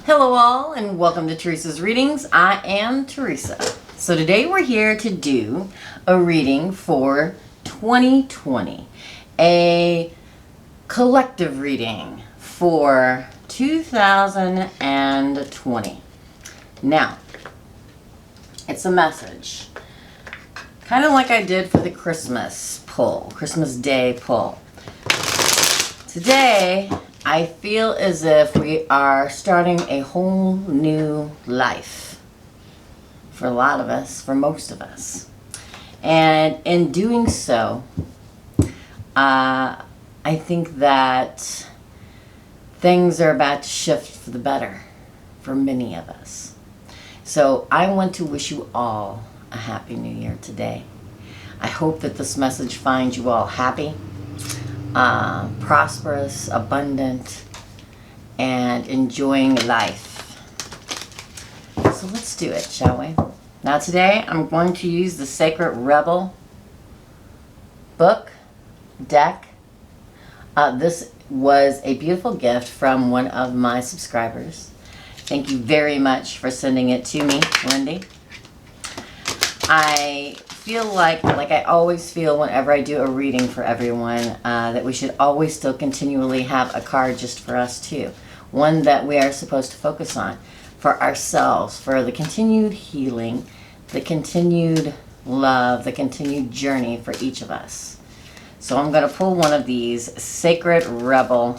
Hello all and welcome to Teresa's Readings. I am Teresa. So today we're here to do a reading for 2020. A collective reading for 2020. Now, it's a message. Kind of like I did for the Christmas Day pull. Today, I feel as if we are starting a whole new life for a lot of us, for most of us. And in doing so, I think that things are about to shift for the better for many of us. So I want to wish you all a happy new year today. I hope that this message finds you all happy, prosperous, abundant, and enjoying life. So let's do it, shall we? Now today I'm going to use the Sacred Rebel book deck. This was a beautiful gift from one of my subscribers. Thank you very much for sending it to me, Lindy. I feel like I always feel whenever I do a reading for everyone, that we should always still continually have a card just for us too. One that we are supposed to focus on for ourselves, for the continued healing, the continued love, the continued journey for each of us. So I'm going to pull one of these Sacred Rebel,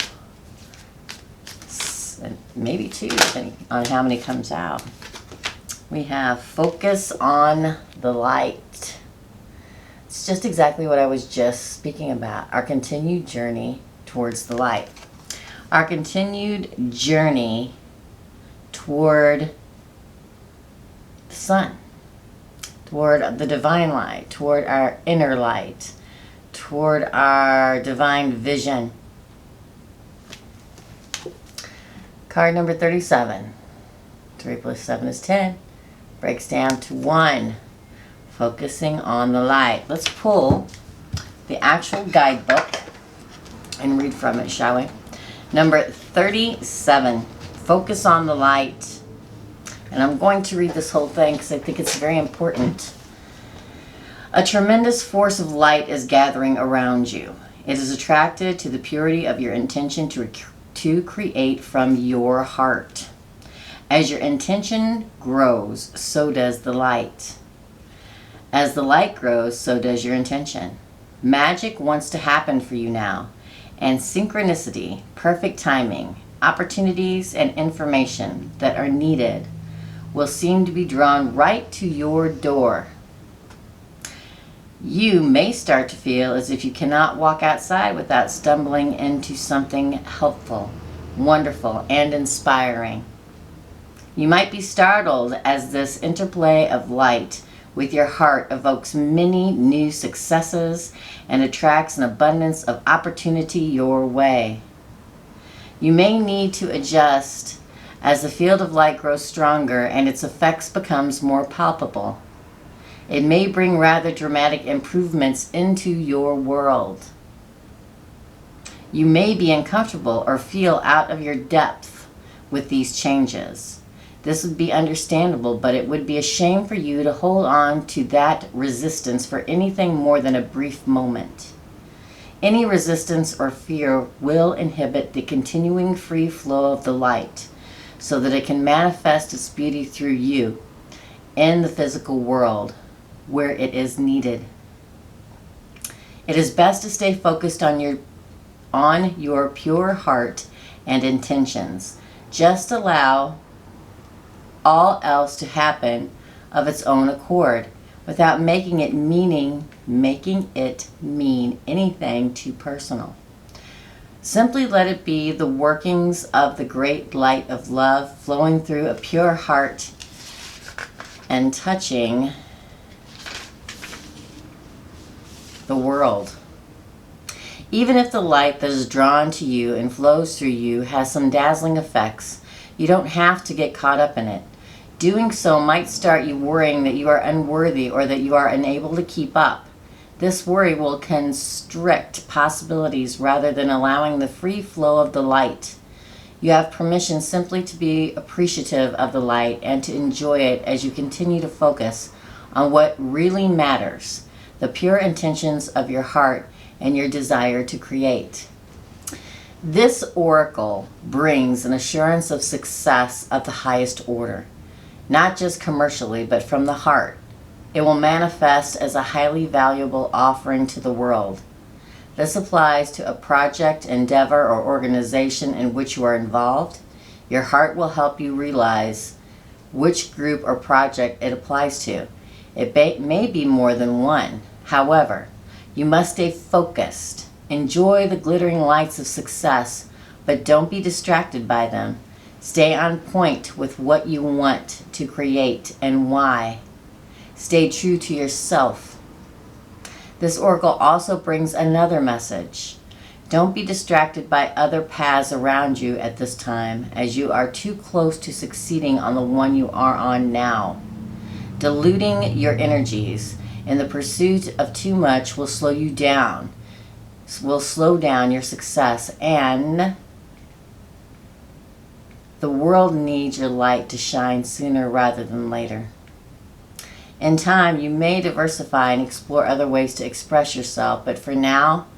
maybe two, depending on how many comes out. We have Focus on the Light. It's just exactly what I was just speaking about. Our continued journey towards the light. Our continued journey toward the sun. Toward the divine light. Toward our inner light. Toward our divine vision. Card number 37. 3 plus 7 is 10. Breaks down to 1. Focusing on the light. Let's pull the actual guidebook and read from it, shall we? Number 37. Focus on the light. And I'm going to read this whole thing because I think it's very important. A tremendous force of light is gathering around you. It is attracted to the purity of your intention to create from your heart. As your intention grows, so does the light. As the light grows, so does your intention. Magic wants to happen for you now, and synchronicity, perfect timing, opportunities, and information that are needed will seem to be drawn right to your door. You may start to feel as if you cannot walk outside without stumbling into something helpful, wonderful, and inspiring. You might be startled as this interplay of light with your heart evokes many new successes and attracts an abundance of opportunity your way. You may need to adjust as the field of light grows stronger and its effects becomes more palpable. It may bring rather dramatic improvements into your world. You may be uncomfortable or feel out of your depth with these changes. This would be understandable, but it would be a shame for you to hold on to that resistance for anything more than a brief moment. Any resistance or fear will inhibit the continuing free flow of the light so that it can manifest its beauty through you in the physical world where it is needed. It is best to stay focused on your pure heart and intentions. Just allow all else to happen of its own accord without making it mean anything too personal. Simply let it be the workings of the great light of love flowing through a pure heart and touching the world. Even if the light that is drawn to you and flows through you has some dazzling effects, you don't have to get caught up in it. Doing so might start you worrying that you are unworthy or that you are unable to keep up. This worry will constrict possibilities rather than allowing the free flow of the light. You have permission simply to be appreciative of the light and to enjoy it as you continue to focus on what really matters, the pure intentions of your heart and your desire to create. This oracle brings an assurance of success of the highest order, not just commercially, but from the heart. It will manifest as a highly valuable offering to the world. This applies to a project, endeavor, or organization in which you are involved. Your heart will help you realize which group or project it applies to. It may be more than one. However, you must stay focused. Enjoy the glittering lights of success, but don't be distracted by them. Stay on point with what you want to create and why. Stay true to yourself. This oracle also brings another message. Don't be distracted by other paths around you at this time, as you are too close to succeeding on the one you are on now. Diluting your energies in the pursuit of too much will slow you down, will slow down your success, and the world needs your light to shine sooner rather than later. In time, you may diversify and explore other ways to express yourself, but for now,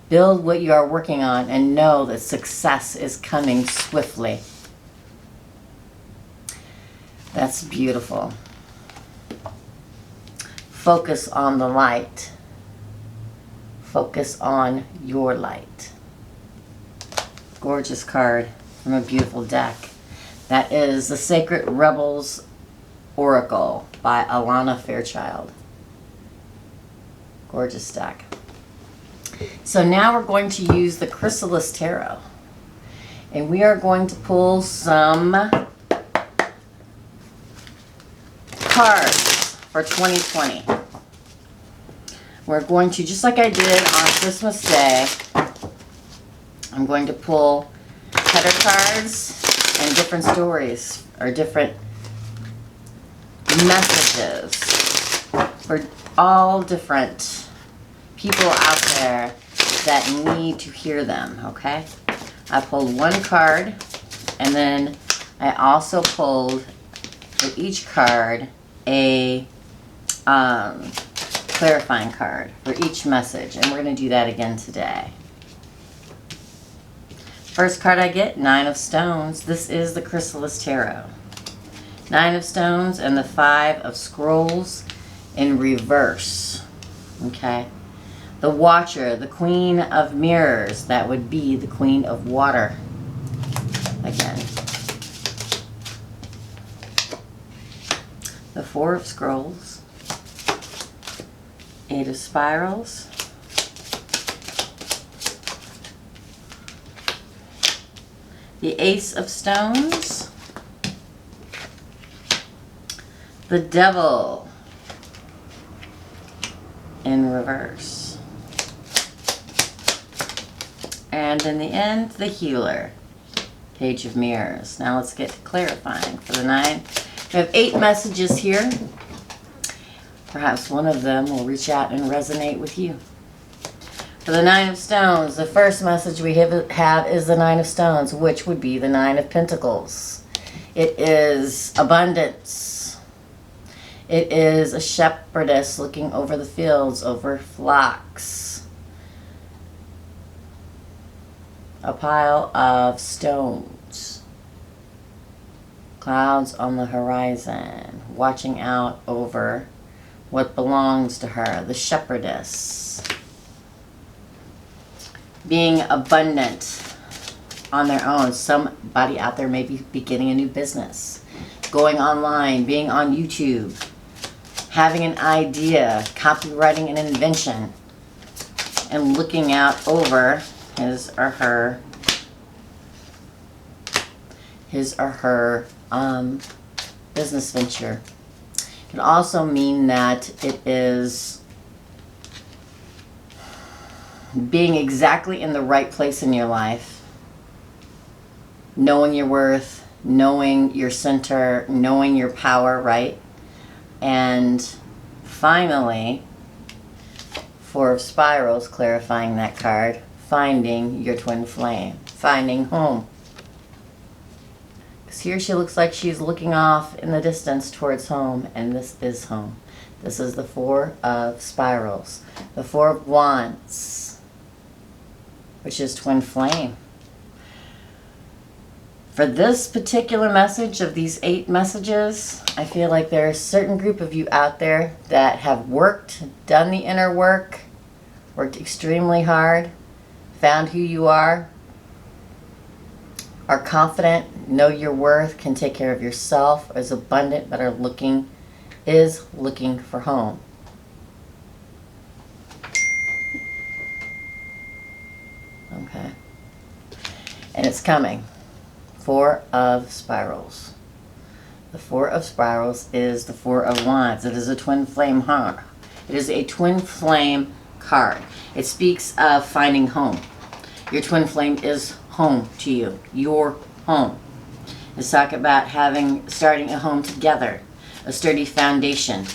build what you are working on and know that success is coming swiftly. That's beautiful. Focus on the light. Focus on your light. Gorgeous card from a beautiful deck. That is the Sacred Rebels Oracle by Alana Fairchild. Gorgeous deck. So now we're going to use the Chrysalis Tarot. And we are going to pull some cards for 2020. We're going to, just like I did on Christmas Day, I'm going to pull header cards and different stories or different messages for all different people out there that need to hear them, okay? I pulled one card, and then I also pulled for each card a clarifying card for each message, and we're going to do that again today. First card I get, Nine of Stones. This is the Chrysalis Tarot. Nine of Stones and the Five of Scrolls in reverse. Okay. The Watcher, the Queen of Mirrors. That would be the Queen of Water. Again. The Four of Scrolls. Eight of Spirals. The Ace of Stones. The Devil in reverse. And in the end, the Healer. Page of Mirrors. Now let's get to clarifying for the 9. We have 8 messages here. Perhaps one of them will reach out and resonate with you. For the 9 of Stones, the first message we have is the 9 of Stones, which would be the 9 of Pentacles. It is abundance. It is a shepherdess looking over the fields, over flocks. A pile of stones. Clouds on the horizon, watching out over what belongs to her, the shepherdess. Being abundant on their own. Somebody out there may be beginning a new business, going online, being on YouTube, having an idea, copywriting an invention, and looking out over his or her business venture. It can also mean that it is being exactly in the right place in your life, knowing your worth, knowing your center, knowing your power, right? And finally, Four of Spirals, clarifying that card, finding your twin flame, finding home. Because here she looks like she's looking off in the distance towards home, and this is home. This is the Four of Spirals. The Four of Wands, which is twin flame. For this particular message of these 8 messages, I feel like there are a certain group of you out there that have worked, done the inner work, worked extremely hard, found who you are confident, know your worth, can take care of yourself, is abundant, but is looking for home. Okay. And it's coming. Four of Spirals. The Four of Spirals is the Four of Wands. It is a twin flame heart. It is a twin flame card. It speaks of finding home. Your twin flame is home to you. Your home. Let's talk about starting a home together. A sturdy foundation.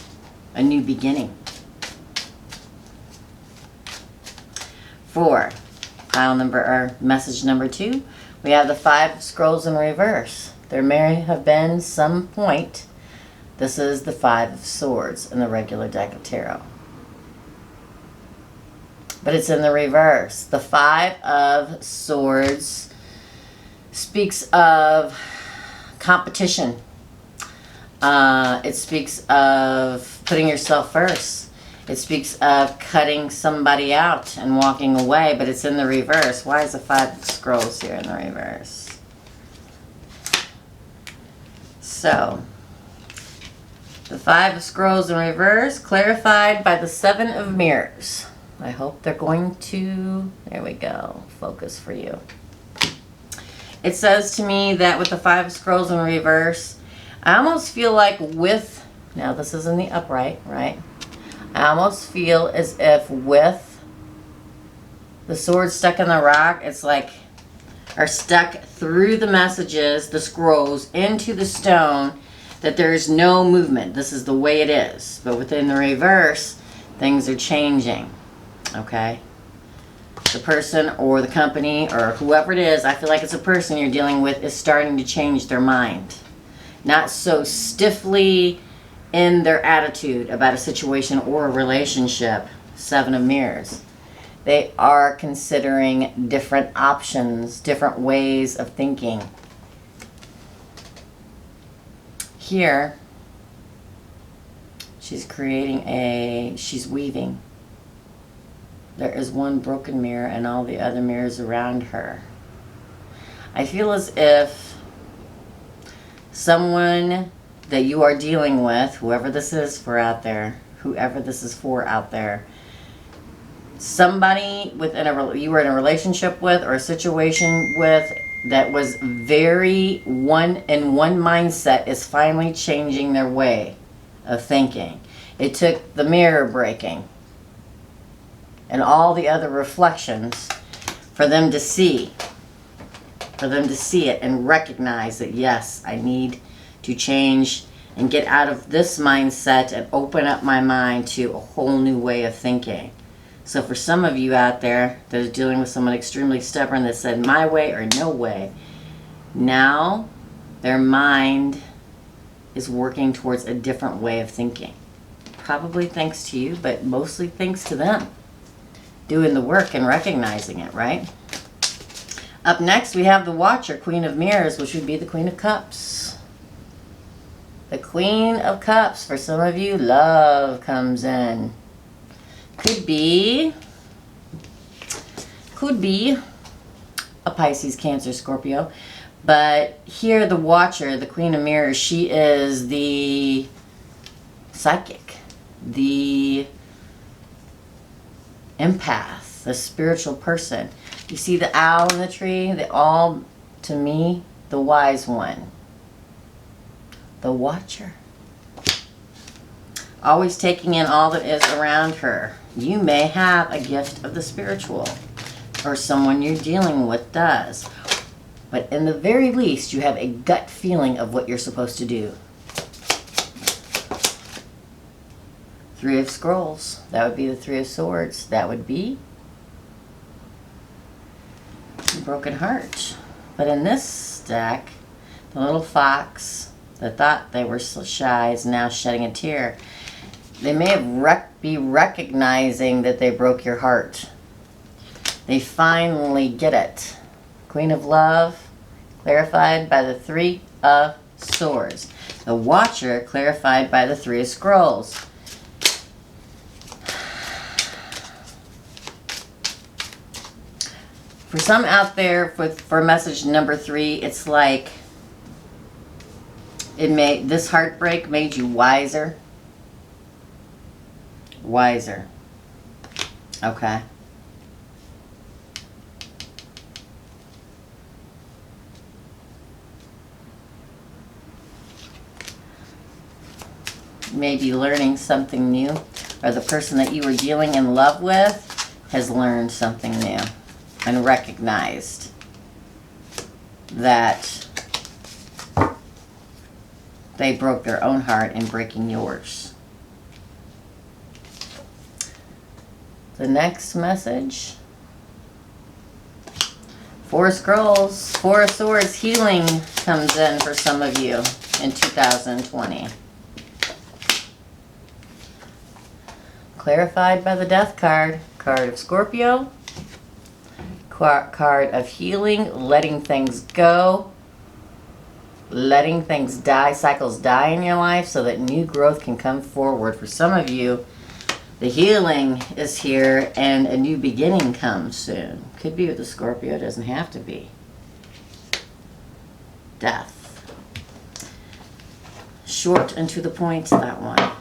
A new beginning. 4. Message number 2. We have the 5 of Scrolls in reverse. There may have been some point. This is the 5 of Swords in the regular deck of tarot. But it's in the reverse. The 5 of Swords speaks of competition. It speaks of putting yourself first. It speaks of cutting somebody out and walking away, but it's in the reverse. Why is the 5 of Scrolls here in the reverse? So, the 5 of Scrolls in reverse, clarified by the 7 of Mirrors. I hope they're going to, there we go, focus for you. It says to me that with the 5 of Scrolls in reverse, I almost feel like now this is in the upright, right? I almost feel as if with the sword stuck in the rock, it's like, are stuck through the messages, the scrolls, into the stone, that there's no movement. This is the way it is. But within the reverse, things are changing. Okay? The person or the company or whoever it is, I feel like it's a person you're dealing with, is starting to change their mind. Not so stiffly in their attitude about a situation or a relationship. 7 of Mirrors. They are considering different options, different ways of thinking. Here, she's she's weaving. There is one broken mirror and all the other mirrors around her. I feel as if someone that you are dealing with, whoever this is for out there, whoever this is for out there, somebody you were in a relationship with or a situation with that was very one mindset is finally changing their way of thinking. It took the mirror breaking and all the other reflections for them to see it and recognize that, yes, I need to change and get out of this mindset and open up my mind to a whole new way of thinking. So for some of you out there that is dealing with someone extremely stubborn that said my way or no way, now their mind is working towards a different way of thinking. Probably thanks to you, but mostly thanks to them doing the work and recognizing it, right? Up next, we have the Watcher, Queen of Mirrors, which would be the Queen of Cups. The Queen of Cups, for some of you, love comes in. Could be a Pisces, Cancer, Scorpio. But here, the Watcher, the Queen of Mirrors, she is the psychic, the empath, the spiritual person. You see the owl in the tree? To me, the wise one. The Watcher. Always taking in all that is around her. You may have a gift of the spiritual, or someone you're dealing with does. But in the very least, you have a gut feeling of what you're supposed to do. 3 of Scrolls. That would be the 3 of Swords. That would be a broken heart. But in this deck, The little fox that thought they were so shy is now shedding a tear. They may have be recognizing that they broke your heart. They finally get it. Queen of Love, clarified by the Three of Swords. The Watcher, clarified by the Three of Scrolls. For some out there, for message number 3, it's like this heartbreak made you wiser. Wiser. Okay. Maybe learning something new, or the person that you were dealing in love with has learned something new and recognized that they broke their own heart in breaking yours. The next message, Four of Scrolls, Four of Swords, healing comes in for some of you in 2020. Clarified by the Death card, card of Scorpio, card of healing, letting things go, letting things die, cycles die in your life so that new growth can come forward. For some of you, the healing is here and a new beginning comes soon. Could be with the Scorpio, doesn't have to be. Death. Short and to the point, that one.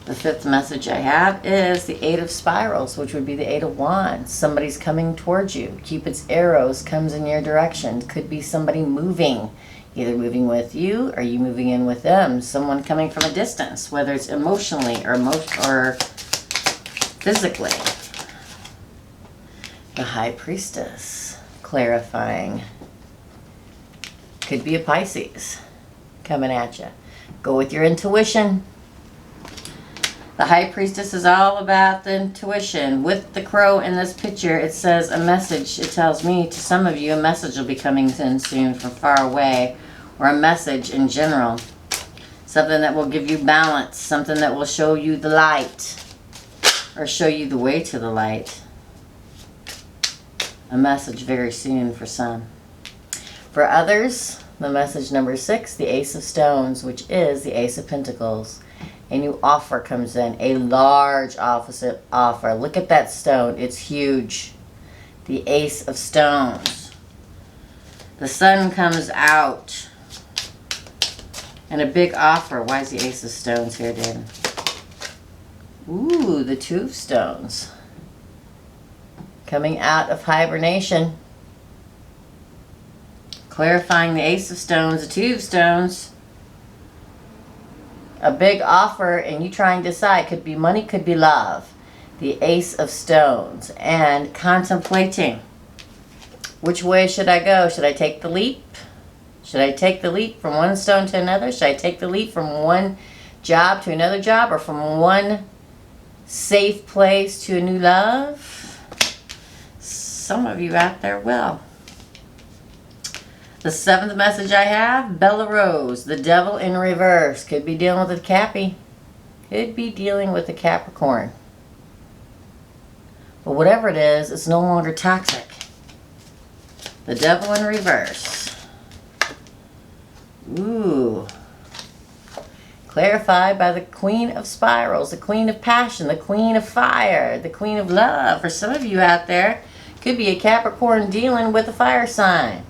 The fifth message I have is the Eight of Spirals, which would be the Eight of Wands. Somebody's coming towards you. Cupid's arrows comes in your direction. Could be somebody moving, either moving with you or you moving in with them. Someone coming from a distance, whether it's emotionally or physically. The High Priestess, clarifying. Could be a Pisces coming at you. Go with your intuition. The High Priestess is all about the intuition. With the crow in this picture, it says a message. It tells me, to some of you, a message will be coming in soon from far away, or a message in general. Something that will give you balance, something that will show you the light, or show you the way to the light. A message very soon for some. For others, the message number 6, the Ace of Stones, which is the Ace of Pentacles. A new offer comes in, a large offer. Look at that stone, it's huge. The Ace of Stones. The sun comes out. And a big offer. Why is the Ace of Stones here, David? Ooh, the Two of Stones. Coming out of hibernation. Clarifying the Ace of Stones, the Two of Stones. A big offer, and you try and decide. Could be money, could be love. The Ace of Stones. And contemplating. Which way should I go? Should I take the leap? Should I take the leap from one stone to another? Should I take the leap from one job to another job? Or from one safe place to a new love? Some of you out there will. The seventh message I have, Bella Rose, the Devil in reverse. Could be dealing with a Cappy. Could be dealing with a Capricorn. But whatever it is, it's no longer toxic. The Devil in reverse. Ooh. Clarified by the Queen of Spirals, the Queen of Passion, the Queen of Fire, the Queen of Love. For some of you out there, could be a Capricorn dealing with a fire sign.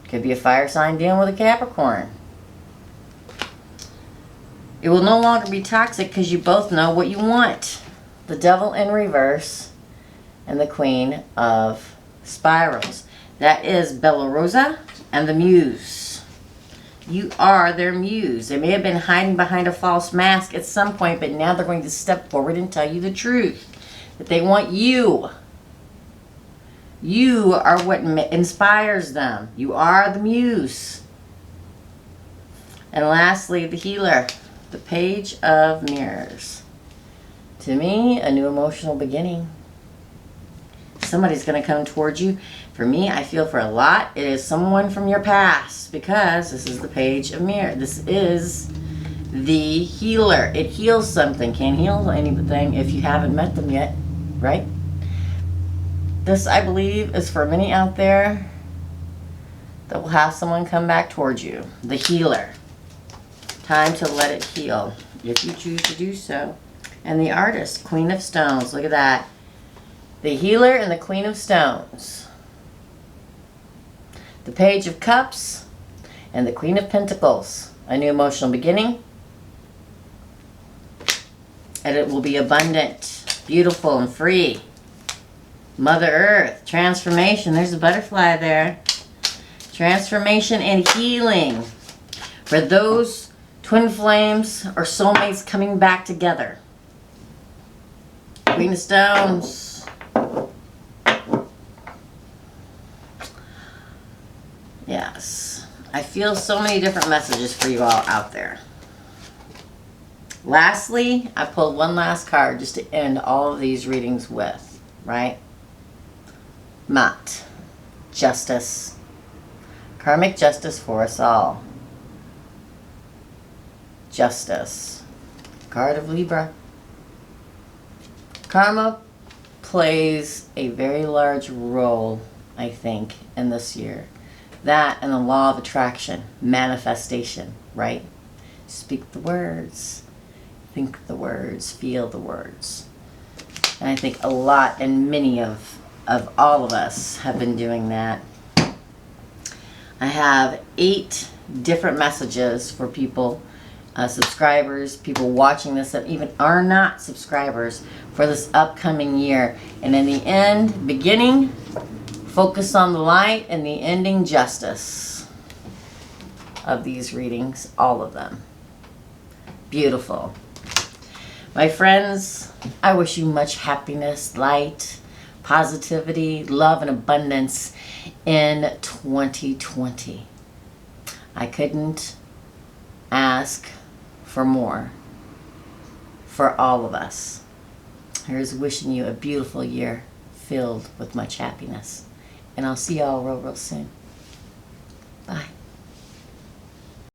Could be a fire sign dealing with a Capricorn. It will no longer be toxic because you both know what you want. The Devil in reverse and the Queen of Spirals. That is Bella Rosa and the Muse. You are their muse. They may have been hiding behind a false mask at some point, but now they're going to step forward and tell you the truth. That they want you. You are what inspires them. You are the muse. And lastly, the healer. The Page of Mirrors. To me, a new emotional beginning. Somebody's going to come towards you. For me, I feel for a lot, it is someone from your past, because this is the Page of Mirror. This is the healer. It heals something. Can't heal anything if you haven't met them yet, right? This, I believe, is for many out there that will have someone come back towards you. The healer. Time to let it heal, if you choose to do so. And the Artist, Queen of Stones. Look at that. The healer and the Queen of Stones. The Page of Cups and the Queen of Pentacles. A new emotional beginning. And it will be abundant, beautiful, and free. Mother Earth, transformation. There's a butterfly there. Transformation and healing. For those twin flames or soulmates coming back together. Queen of Stones. Yes. I feel so many different messages for you all out there. Lastly, I pulled one last card just to end all of these readings with, right? Mat. Justice. Karmic justice for us all. Justice. Card of Libra. Karma plays a very large role, I think, in this year. That and the law of attraction, manifestation, right? Speak the words, think the words, feel the words. And I think a lot and many of all of us have been doing that. I have 8 different messages for people, subscribers, people watching this that even are not subscribers for this upcoming year. And in the end, beginning, focus on the light, and the ending, justice of these readings, all of them. Beautiful. My friends, I wish you much happiness, light, positivity, love, and abundance in 2020. I couldn't ask for more for all of us. Here's wishing you a beautiful year filled with much happiness. And I'll see you all real soon. Bye.